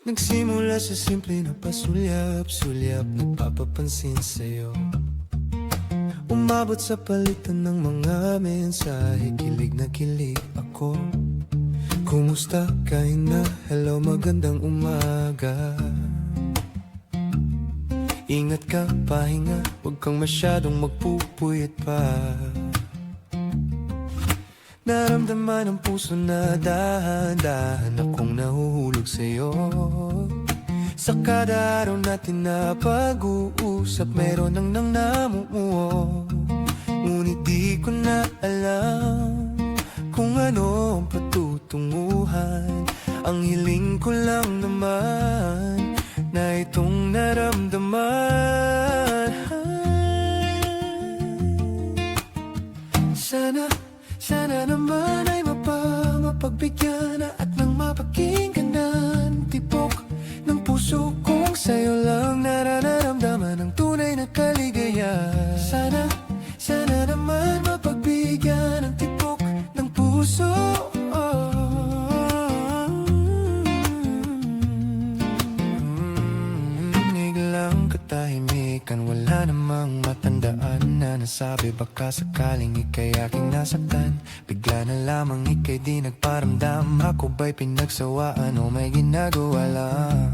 Nagsimula sa simple na pasulyap-sulyap, nagpapapansin sa'yo. Umabot sa palitan ng mga mensahe, kilig na kilig ako. Kumusta ka na? Hello, magandang umaga. Ingat ka, pahinga, huwag kang masyadong magpupuyat pa. Naramdaman ng puso na dahan-dahan akong nahuhulog sa'yo. Sa kada araw natin na pag-uusap, meron nang namumuo. Ngunit di ko na alam kung ano ang patutunguhan. Ang hiling ko lang naman na itong naramdaman. Sana naman ay mapagbigyan na at nang mapakinggan na ang tibok ng puso kong sa'yo lang nararamdaman ang tunay na kaligayahan. Sana naman mapagbigyan ng tibok ng puso. Biglang katahimikan, wala namang matandaan na nasabi, baka sakaling ika'y aking nasaktan. Bigla na lamang ika'y di nagparamdam, ako ba'y pinagsawaan o may ginagawa lang?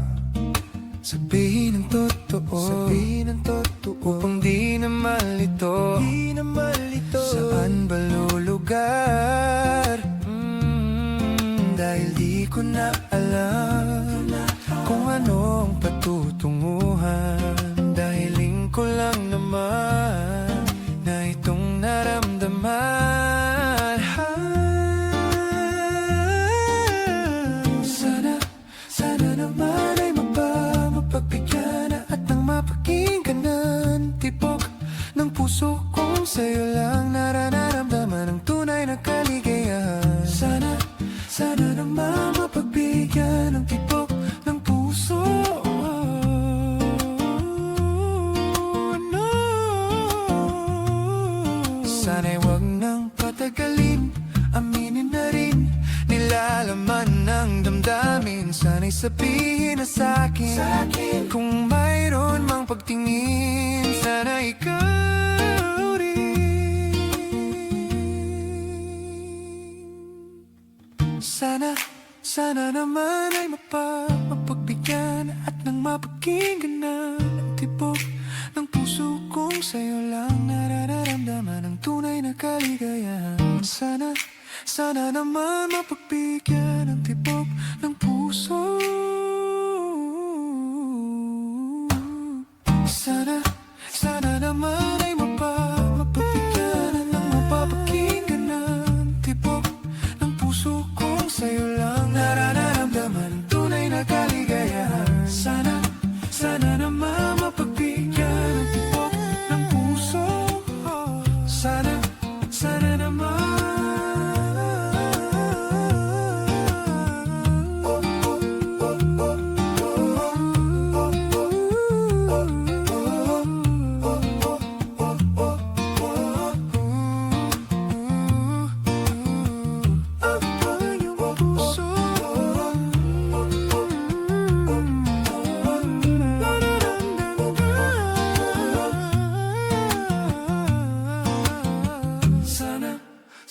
Sabihin ang totoo, upang di na malito. Saan ba lulugar? Dahil di ko na alam kung ano ang patutunguhan. Dahiling ko lang naman na itong naramdaman. Sana naman ay mapagbigyan na at nang mapakinggan na ang tibok ng puso kong sa'yo lang nararamdaman ang tunay na kaligayahan. Sana naman mapagbigyan ng tibok ng puso. Sana'y wag nang patagalin, aminin na rin nilalaman ng damdamin. Sana'y sabihin na sa'kin kung mayroon mang pagtingin. Sana ikaw rin. Sana naman ay mapagbigyan at nang mapakinggan na ang tibok ng puso kong sa'yo lang nararamdaman ang tunay na kaligayahan. Sana naman mapagbigyan ng tibok ng puso. Sana naman ay mapagbigyan at nang mapapakinggan na ang tibok ng puso kong sa'yo lang nararamdaman ang tunay na kaligayahan. Sana naman mapagbigyan ng tibok ng puso. Sana naman.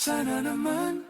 Sana naman